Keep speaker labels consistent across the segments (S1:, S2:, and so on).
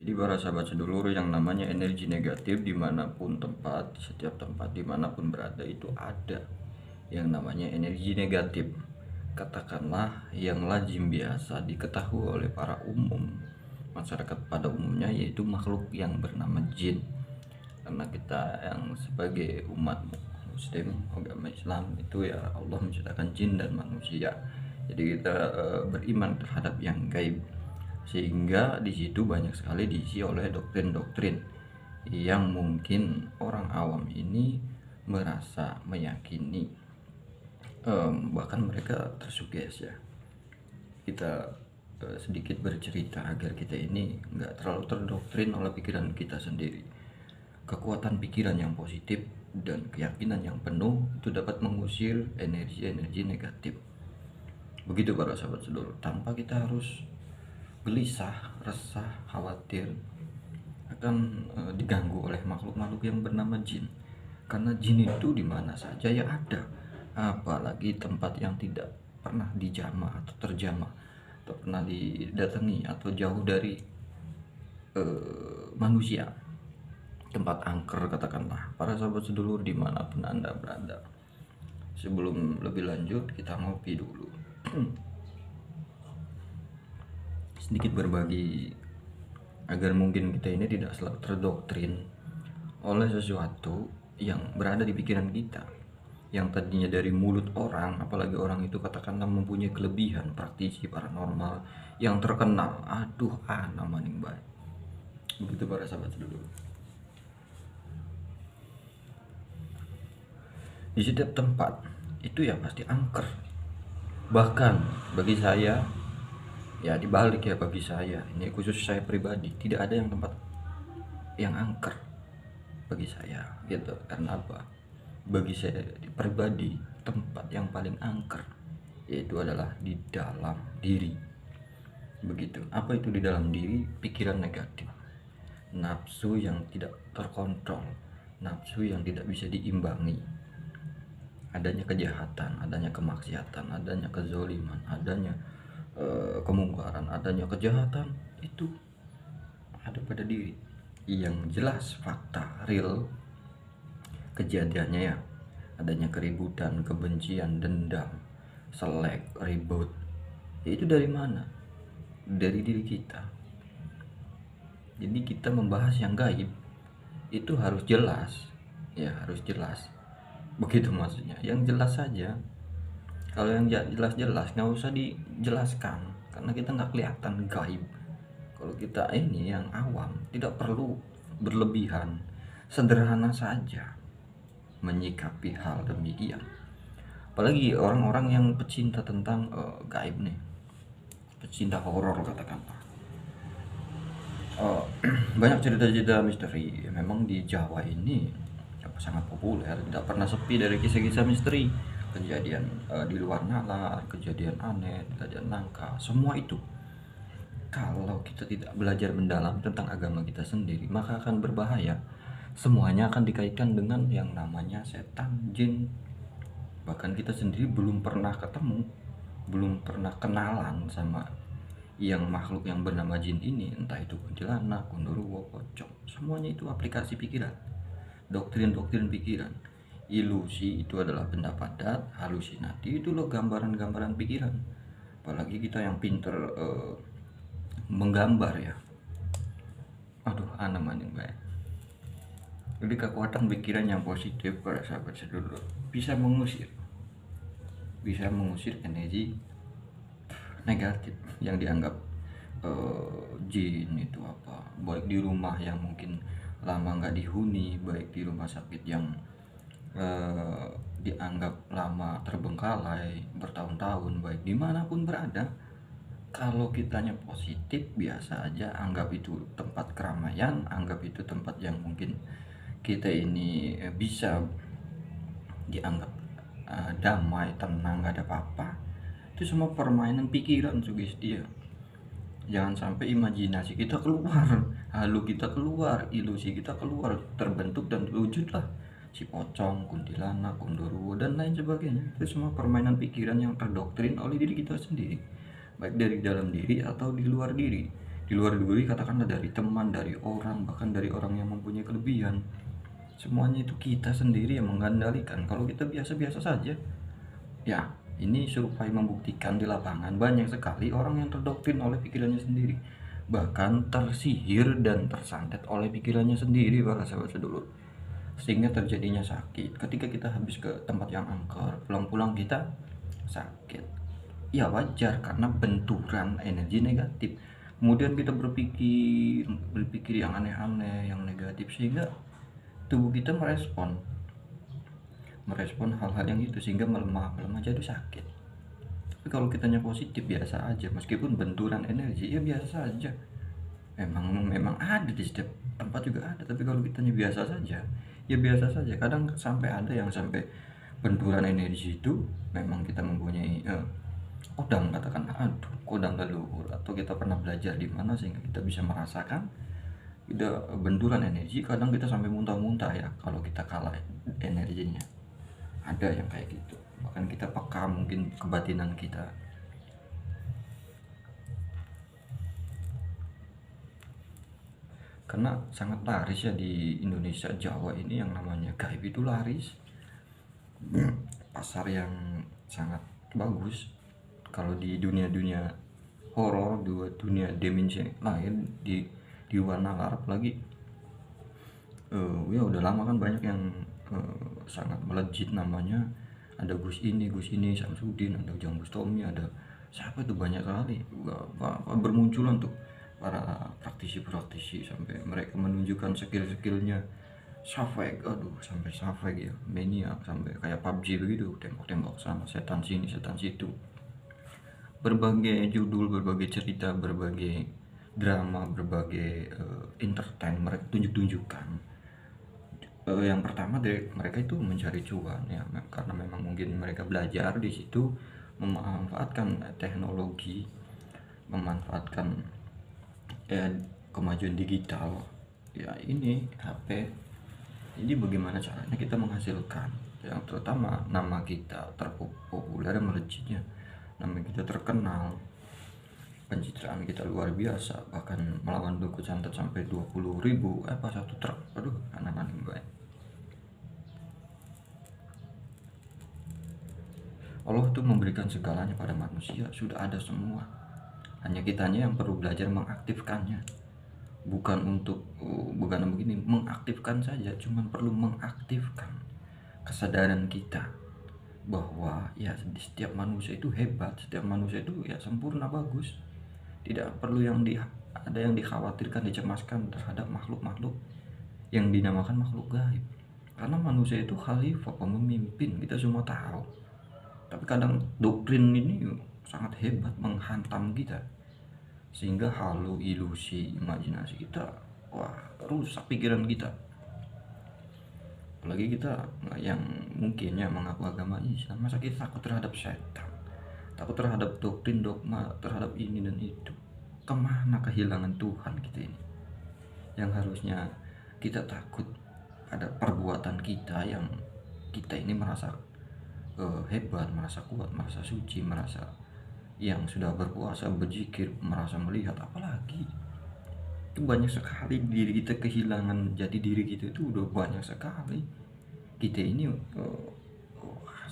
S1: Jadi para sahabat sedulur, yang namanya energi negatif dimanapun tempat, di setiap tempat dimanapun berada itu ada yang namanya energi negatif. Katakanlah yang lazim biasa diketahui oleh para umum masyarakat pada umumnya, yaitu makhluk yang bernama jin. Karena kita yang sebagai umat muslim agama Islam itu ya Allah menciptakan jin dan manusia. Jadi kita beriman terhadap yang gaib, sehingga di situ banyak sekali diisi oleh doktrin-doktrin yang mungkin orang awam ini merasa meyakini, bahkan mereka tersugesti ya. Kita sedikit bercerita agar kita ini nggak terlalu terdoktrin oleh pikiran kita sendiri. Kekuatan pikiran yang positif dan keyakinan yang penuh itu dapat mengusir energi-energi negatif. Begitu para sahabat sedulur, tanpa kita harus gelisah, resah, khawatir akan diganggu oleh makhluk-makhluk yang bernama jin. Karena jin itu di mana saja ya ada, apalagi tempat yang tidak pernah dijamah atau terjamah atau pernah didatangi atau jauh dari manusia, tempat angker katakanlah. Para sahabat sedulur dimanapun anda berada, sebelum lebih lanjut kita ngopi dulu. Sedikit berbagi agar mungkin kita ini tidak selalu terdoktrin oleh sesuatu yang berada di pikiran kita, yang tadinya dari mulut orang, apalagi orang itu katakanlah mempunyai kelebihan, praktisi paranormal yang terkenal, nama ning baik. Begitu para sahabat dulu. Di setiap tempat itu ya pasti angker. Bahkan bagi saya, ya dibalik ya, bagi saya ini khusus saya pribadi, tidak ada yang tempat yang angker bagi saya gitu. Karena apa? Bagi saya pribadi, tempat yang paling angker yaitu adalah di dalam diri. Begitu. Apa itu di dalam diri? Pikiran negatif, nafsu yang tidak terkontrol, nafsu yang tidak bisa diimbangi, adanya kejahatan, adanya kemaksiatan, adanya kezoliman, adanya kemungkaran, adanya kejahatan, itu ada pada diri. Yang jelas fakta real kejadiannya ya, adanya keributan, kebencian, dendam, selek, ribut, itu dari mana? Dari diri kita. Jadi kita membahas yang gaib itu harus jelas ya, harus jelas, begitu maksudnya, yang jelas saja. Kalau yang jelas-jelas nggak usah dijelaskan, karena kita nggak kelihatan gaib. Kalau kita ini yang awam tidak perlu berlebihan, sederhana saja menyikapi hal demikian. Apalagi orang-orang yang pecinta tentang gaib nih, pecinta horor katakanlah. Banyak cerita-cerita misteri. Memang di Jawa ini sangat populer, tidak pernah sepi dari kisah-kisah misteri, kejadian di luar nalar, kejadian aneh, kejadian langka, semua itu. Kalau kita tidak belajar mendalam tentang agama kita sendiri, maka akan berbahaya. Semuanya akan dikaitkan dengan yang namanya setan, jin. Bahkan kita sendiri belum pernah ketemu, belum pernah kenalan sama yang makhluk yang bernama jin ini, entah itu kuntilanak, kundurwo, pocong. Semuanya itu aplikasi pikiran, doktrin-doktrin pikiran. Ilusi itu adalah benda padat, halusinati itu loh gambaran-gambaran pikiran. Apalagi kita yang pinter menggambar ya, maning baik. Jadi kekuatan pikiran yang positif para sahabat sedulur bisa mengusir energi negatif yang dianggap jin itu apa, baik di rumah yang mungkin lama nggak dihuni, baik di rumah sakit yang dianggap lama terbengkalai bertahun-tahun, baik dimanapun berada. Kalau kitanya positif, biasa aja, anggap itu tempat keramaian, anggap itu tempat yang mungkin kita ini bisa dianggap damai, tenang, gak ada apa-apa. Itu semua permainan pikiran, sugesti ya. Jangan sampai imajinasi kita keluar, halu kita keluar, ilusi kita keluar, terbentuk dan terwujudlah si pocong, kuntilanak, kundurwo, dan lain sebagainya. Itu semua permainan pikiran yang terdoktrin oleh diri kita sendiri, baik dari dalam diri atau di luar diri. Di luar diri katakanlah dari teman, dari orang, bahkan dari orang yang mempunyai kelebihan. Semuanya itu kita sendiri yang mengendalikan. Kalau kita biasa-biasa saja, ya ini survei membuktikan di lapangan banyak sekali orang yang terdoktrin oleh pikirannya sendiri, bahkan tersihir dan tersantet oleh pikirannya sendiri para sahabat sedulur, sehingga terjadinya sakit. Ketika kita habis ke tempat yang angker, pulang-pulang kita sakit. Ya wajar, karena benturan energi negatif. Kemudian kita berpikir yang aneh-aneh, yang negatif, sehingga tubuh kita merespon hal-hal yang itu, sehingga melemah jadi sakit. Tapi kalau kitanya positif, biasa aja, meskipun benturan energi ya biasa saja. Memang ada di setiap tempat juga ada, tapi kalau kitanya biasa saja, ya biasa saja. Kadang sampai ada yang sampai benturan energi itu memang kita mempunyai kodam, katakan aduh kodam leluhur, atau kita pernah belajar di mana sehingga kita bisa merasakan kita benturan energi. Kadang kita sampai muntah-muntah ya kalau kita kalah energinya. Ada yang kayak gitu, bahkan kita peka mungkin kebatinan kita. Karena sangat laris ya di Indonesia, Jawa ini yang namanya gaib itu laris. Pasar yang sangat bagus. Kalau di dunia horor, dunia dimensi lain, di luar nalar lagi, ya udah lama kan banyak yang sangat melejit namanya. Ada Gus ini Samsudin, ada Ujang Bustomi, ada siapa itu, banyak sekali bermunculan tuh para praktisi sampai mereka menunjukkan skill-skillnya. Safek, aduh sampai Safek ya, mania, sampai kayak PUBG begitu, tembak-tembak sama setan sini setan situ. Berbagai judul, berbagai cerita, berbagai drama, berbagai entertain mereka tunjukkan. Yang pertama dari mereka itu mencari cuan ya, karena memang mungkin mereka belajar di situ, memanfaatkan teknologi, memanfaatkan kemajuan digital ya, ini HP. Jadi bagaimana caranya kita menghasilkan yang terutama nama kita terpopuler, melejitnya nama kita terkenal, pencitraan kita luar biasa, bahkan melawan buku cantet sampai 20.000 satu truk. Aduh, anak-anak baik. Allah itu memberikan segalanya pada manusia, sudah ada semua, hanya kitanya yang perlu belajar mengaktifkannya. Bukan begini, mengaktifkan saja, cuman perlu mengaktifkan kesadaran kita bahwa ya setiap manusia itu hebat, setiap manusia itu ya sempurna, bagus. Tidak perlu ada yang dikhawatirkan, dicemaskan terhadap makhluk-makhluk yang dinamakan makhluk gaib. Karena manusia itu khalifah, pemimpin, kita semua tahu. Tapi kadang doktrin ini sangat hebat menghantam kita, sehingga halu, ilusi, imajinasi kita, rusak pikiran kita. Apalagi kita yang mungkinnya mengaku agama Islam, masa kita takut terhadap setan, takut terhadap doktrin, dogma, terhadap ini dan itu. Kemana kehilangan Tuhan kita ini, yang harusnya kita takut pada perbuatan kita, yang kita ini merasa hebat, merasa kuat, merasa suci, merasa yang sudah berpuasa, berzikir, merasa melihat. Apalagi itu banyak sekali diri kita kehilangan jati diri kita, itu udah banyak sekali. Kita ini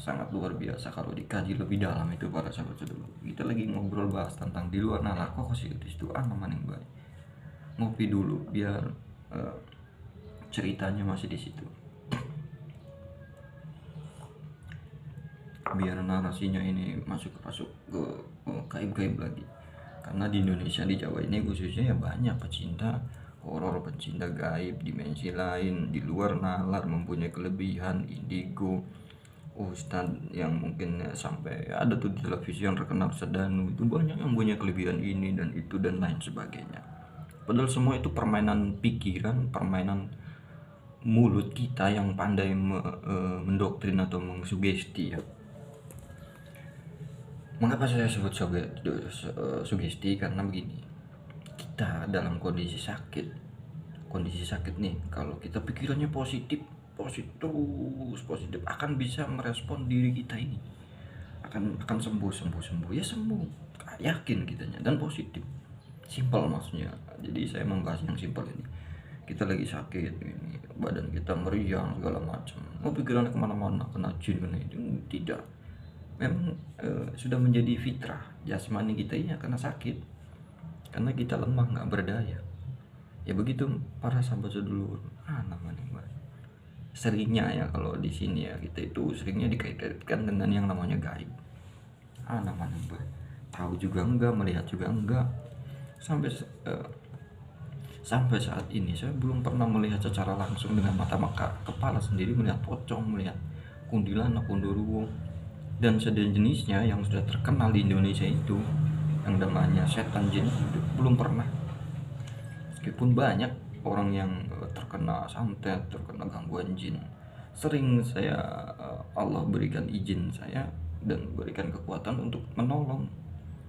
S1: sangat luar biasa kalau dikaji lebih dalam itu para sahabat dulu. Kita lagi ngobrol bahas tentang di luar nalar, kok sih itu aman yang baik. Ngopi dulu biar ceritanya masih di situ, biar narasinya ini masuk ke gaib-gaib lagi. Karena di Indonesia, di Jawa ini khususnya ya banyak pecinta horor, pecinta gaib, dimensi lain, di luar nalar, mempunyai kelebihan, indigo, ustadz yang mungkin sampai ada tuh di televisi yang terkenal, Sedanu, itu banyak yang punya kelebihan ini dan itu dan lain sebagainya. Padahal semua itu permainan pikiran, permainan mulut kita yang pandai mendoktrin atau mengsugesti ya. Mengapa saya sebut sugesti? Karena begini, kita dalam kondisi sakit nih, kalau kita pikirannya positif akan bisa merespon diri kita ini akan sembuh ya, sembuh, yakin kitanya, dan positif. Simpel maksudnya. Jadi saya membahas yang simpel ini. Kita lagi sakit ini, badan kita meriang segala macam, pikirannya kemana-mana, kena jin, kena itu. Tidak, memang sudah menjadi fitrah jasmani kita ini kena sakit karena kita lemah, nggak berdaya. Ya begitu para sahabat sedulur. Namanya Mbak, seringnya ya kalau di sini ya, kita itu seringnya dikaitkan dengan yang namanya gaib. Namanya Mbak, tahu juga enggak, melihat juga enggak. Sampai saat ini saya belum pernah melihat secara langsung dengan mata kepala sendiri, melihat pocong, melihat kuntilanak, kunduruwo, dan sejenisnya yang sudah terkenal di Indonesia itu, yang namanya setan jin, itu belum pernah. Meskipun banyak orang yang terkena santet, terkena gangguan jin, sering saya Allah berikan izin saya dan berikan kekuatan untuk menolong.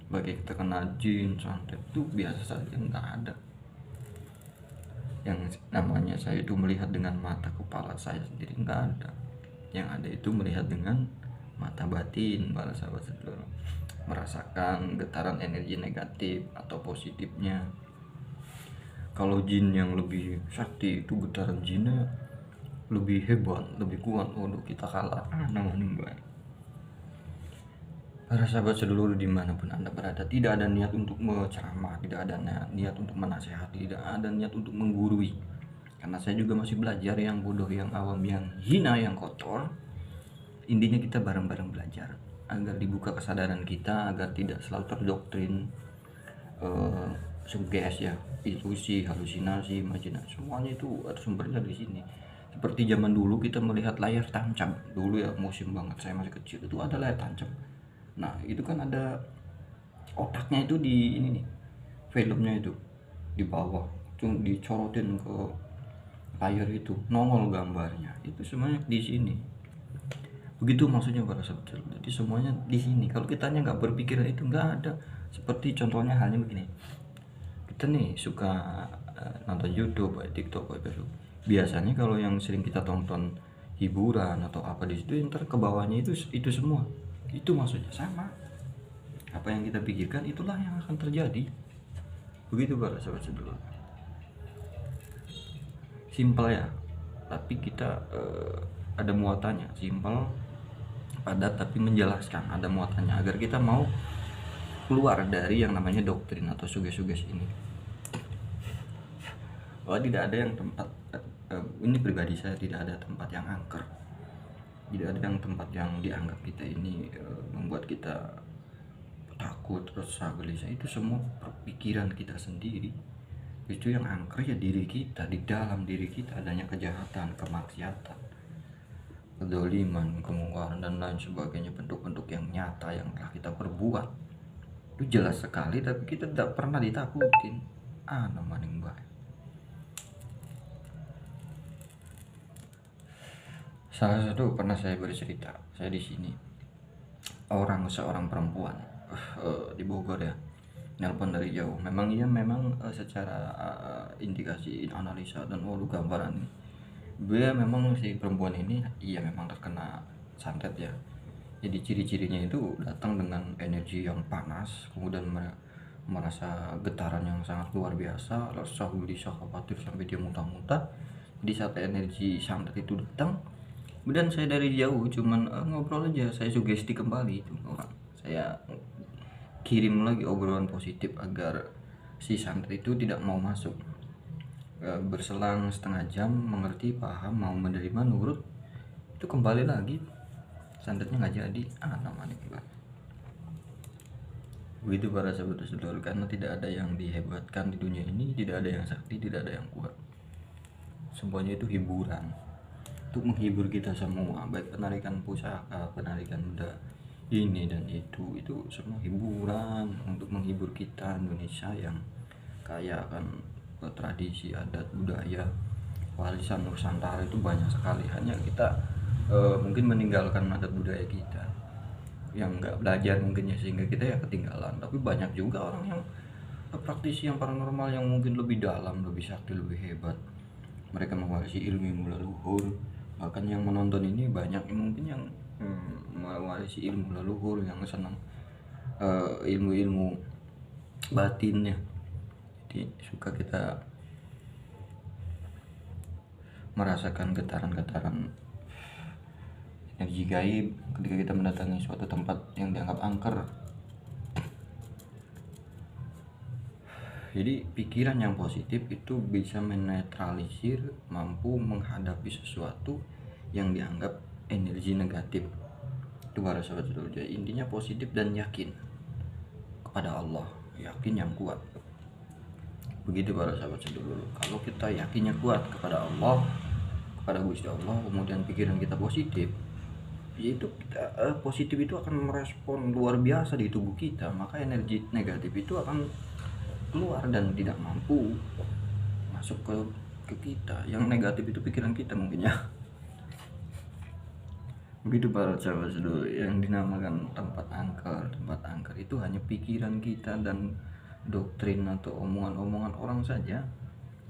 S1: Bagi terkena jin, santet itu biasa saja, nggak ada yang namanya saya itu melihat dengan mata kepala saya sendiri, nggak ada. Yang ada itu melihat dengan mata batin para sahabat sedulur, merasakan getaran energi negatif atau positifnya. Kalau jin yang lebih sakti itu getaran jinnya lebih hebat, lebih kuat. Waduh, kita kalah namanya Mbak. Para sahabat sedulur dimanapun Anda berada, tidak ada niat untuk menceramah, tidak ada niat untuk menasehati, tidak ada niat untuk menggurui. Karena saya juga masih belajar, yang bodoh, yang awam, yang hina, yang kotor. Intinya kita bareng-bareng belajar agar dibuka kesadaran kita, agar tidak selalu terdoktrin suges ya, ilusi, halusinasi, imajinasi. Semuanya itu ada sumbernya di sini. Seperti zaman dulu kita melihat layar tancap, dulu ya musim banget saya masih kecil itu ada layar tancap. Nah itu kan ada otaknya itu di ini nih, filmnya itu di bawah, cuma dicorotin ke layar itu, nongol gambarnya, itu semuanya di sini. Begitu maksudnya para sahabat. Jadi semuanya di sini. Kalau kitanya nggak berpikir itu nggak ada. Seperti contohnya halnya begini, kita nih suka nonton YouTube, TikTok, Facebook. Biasanya kalau yang sering kita tonton hiburan atau apa di situ, ntar ke bawahnya itu semua. Itu maksudnya sama. Apa yang kita pikirkan itulah yang akan terjadi. Begitu para sahabat sedulur. Simpel ya, tapi kita ada muatannya. Simpel, padat, tapi menjelaskan, ada muatannya agar kita mau keluar dari yang namanya doktrin atau suges-suges ini. Bahwa tidak ada yang tempat, ini pribadi saya, tidak ada tempat yang angker, tidak ada yang tempat yang dianggap kita ini membuat kita takut, resah, gelisah. Itu semua pikiran kita sendiri. Itu yang angker ya diri kita. Di dalam diri kita adanya kejahatan, kemaksiatan, kedoliman, kemungkaran, dan lain sebagainya, bentuk-bentuk yang nyata yang telah kita perbuat. Itu jelas sekali, tapi kita tidak pernah ditakutin. Namanya Mbak. Salah satu pernah saya bercerita, saya di sini seorang perempuan di Bogor ya, nelpon dari jauh. Memang secara indikasi analisa dan gambaran, dia memang si perempuan ini memang terkena santet ya. Jadi ciri-cirinya itu datang dengan energi yang panas, kemudian merasa getaran yang sangat luar biasa, resah, gelisah, khawatir sampai dia muntah-muntah. Di saat energi santet itu datang, kemudian saya dari jauh cuman ngobrol aja, saya sugesti kembali itu orang, saya kirim lagi obrolan positif agar si santet itu tidak mau masuk. Berselang setengah jam, mengerti, paham, mau menerima, nurut, itu kembali lagi, santetnya nggak jadi. Namanya Mbak. Begitu para saudara-saudara, karena tidak ada yang dihebatkan di dunia ini, tidak ada yang sakti, tidak ada yang kuat. Semuanya itu hiburan, untuk menghibur kita semua, baik penarikan pusaka, penarikan benda ini dan itu semua hiburan untuk menghibur kita Indonesia yang kaya akan tradisi, adat, budaya, warisan Nusantara itu banyak sekali. Hanya kita mungkin meninggalkan adat budaya kita, yang nggak belajar mungkin ya, sehingga kita ya ketinggalan. Tapi banyak juga orang yang praktisi yang paranormal yang mungkin lebih dalam, lebih sakti, lebih hebat. Mereka mewarisi ilmu leluhur. Bahkan yang menonton ini banyak yang mungkin yang mewarisi ilmu leluhur, yang senang ilmu-ilmu batinnya. seperti suka kita merasakan getaran-getaran energi gaib ketika kita mendatangi suatu tempat yang dianggap angker. Jadi pikiran yang positif itu bisa menetralisir, mampu menghadapi sesuatu yang dianggap energi negatif. Itu para sahabat sedulur. Jadi intinya positif dan yakin kepada Allah, yakin yang kuat. Begitu para sahabat sedulur. Kalau kita yakinnya kuat kepada Allah, kepada Gusti Allah, kemudian pikiran kita positif, yaitu kita positif itu akan merespon luar biasa di tubuh kita, maka energi negatif itu akan keluar dan tidak mampu masuk ke kita. Yang negatif itu pikiran kita mungkin ya. Begitu para sahabat sedulur. Yang dinamakan tempat angker itu hanya pikiran kita dan doktrin atau omongan-omongan orang saja.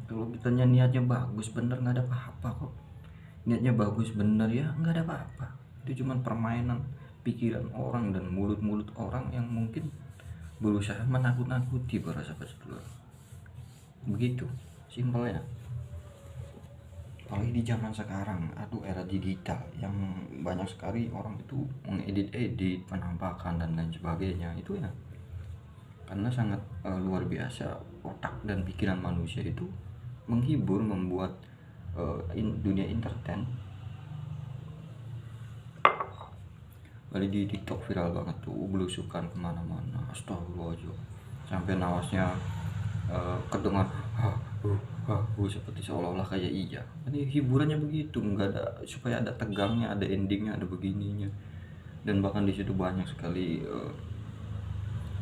S1: Kalau kita niatnya bagus bener nggak ada apa-apa kok. Niatnya bagus bener ya nggak ada apa-apa. Itu cuma permainan pikiran orang dan mulut-mulut orang yang mungkin berusaha menakut-nakuti para sahabat sedulur. Begitu simpelnya. Apalagi di zaman sekarang, era digital yang banyak sekali orang itu mengedit-edit penampakan dan lain sebagainya, itu ya karena sangat luar biasa otak dan pikiran manusia itu menghibur, membuat dunia entertain. Kali di TikTok viral banget tuh, belusukan kemana-mana, astagfirullahaladzim, sampai nawasnya kedengar seperti seolah-olah kayak iya. Ini hiburannya begitu, nggak ada, supaya ada tegangnya, ada endingnya, ada begininya. Dan bahkan di situ banyak sekali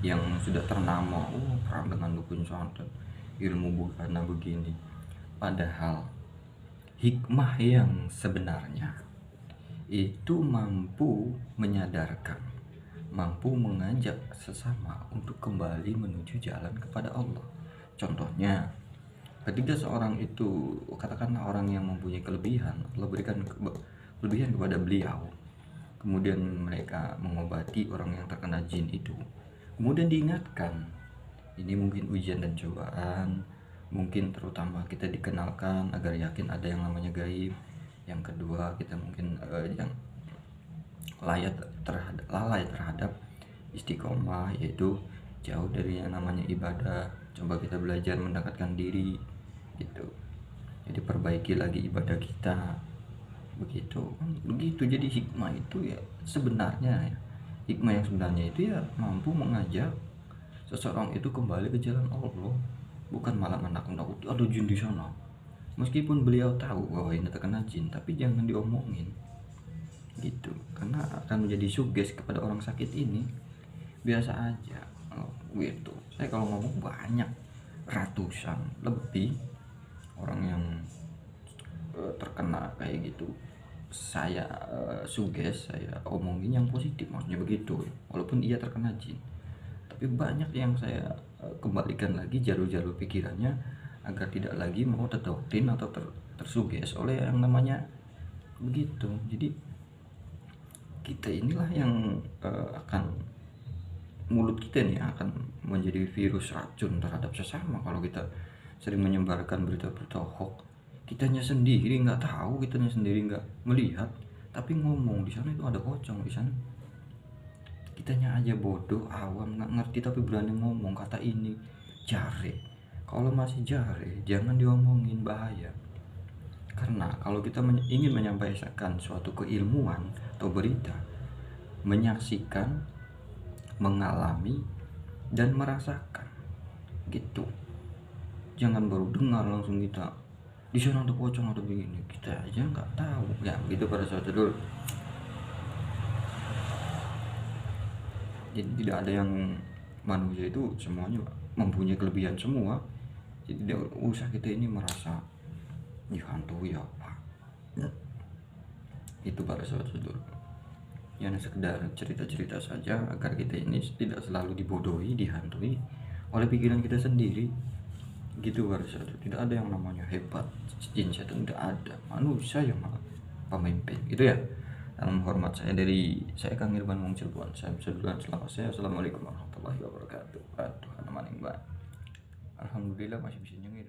S1: yang sudah ternama, perang dengan dukun santet, ilmu bugana begini. Padahal hikmah yang sebenarnya itu mampu menyadarkan, mampu mengajak sesama untuk kembali menuju jalan kepada Allah. Contohnya, ketika seorang itu, katakanlah orang yang mempunyai kelebihan, Allah berikan kelebihan kepada beliau, kemudian mereka mengobati orang yang terkena jin itu, kemudian diingatkan, ini mungkin ujian dan cobaan, mungkin terutama kita dikenalkan agar yakin ada yang namanya gaib. Yang kedua, kita mungkin yang lalai terhadap istiqomah, yaitu jauh dari yang namanya ibadah. Coba kita belajar mendekatkan diri gitu. Jadi perbaiki lagi ibadah kita. Begitu. Jadi hikmah itu ya sebenarnya, hikmah yang sebenarnya itu ya mampu mengajak seseorang itu kembali ke jalan Allah, bukan malah menakut-nakuti ada jin di sana. Meskipun beliau tahu bahwa ini terkena jin, tapi jangan diomongin gitu, karena akan menjadi suges kepada orang sakit ini. Biasa aja gitu. Saya kalau ngomong banyak, ratusan lebih orang yang terkena kayak gitu, saya suges, saya omongin yang positif, maksudnya begitu. Walaupun ia terkena jin, tapi banyak yang saya kembalikan lagi jalur-jalur pikirannya agar tidak lagi mau terdoktrin atau tersuges oleh yang namanya begitu. Jadi kita inilah yang akan, mulut kita nih akan menjadi virus racun terhadap sesama. Kalau kita sering menyebarkan berita-berita hoax, kitanya sendiri nggak tahu, kitanya sendiri nggak melihat, tapi ngomong di sana itu ada pocong di sana. Kitanya aja bodoh, awam, nggak ngerti, tapi berani ngomong kata ini jare. Kalau masih jare, jangan diomongin, bahaya. Karena kalau kita ingin menyampaikan suatu keilmuan atau berita, menyaksikan, mengalami, dan merasakan gitu. Jangan baru dengar langsung kita di sana ada pocong, ada begini, kita aja nggak tahu ya. Begitu pada saat itu. Jadi tidak ada yang, manusia itu semuanya mempunyai kelebihan semua. Jadi tidak usah kita ini merasa dihantui apa. Itu para saudara, yang sekedar cerita-cerita saja agar kita ini tidak selalu dibodohi, dihantui oleh pikiran kita sendiri. Gitu para saudara, tidak ada yang namanya hebat, jin setan, tidak ada. Manusia yang pemimpin gitu ya. Dalam hormat saya Kang Irfan Wong Cirebon, saya bisa duluan. Selamat saya. Assalamualaikum warahmatullahi wabarakatuh. Aduh, maning Mbak. Alhamdulillah masih bisa nyengir.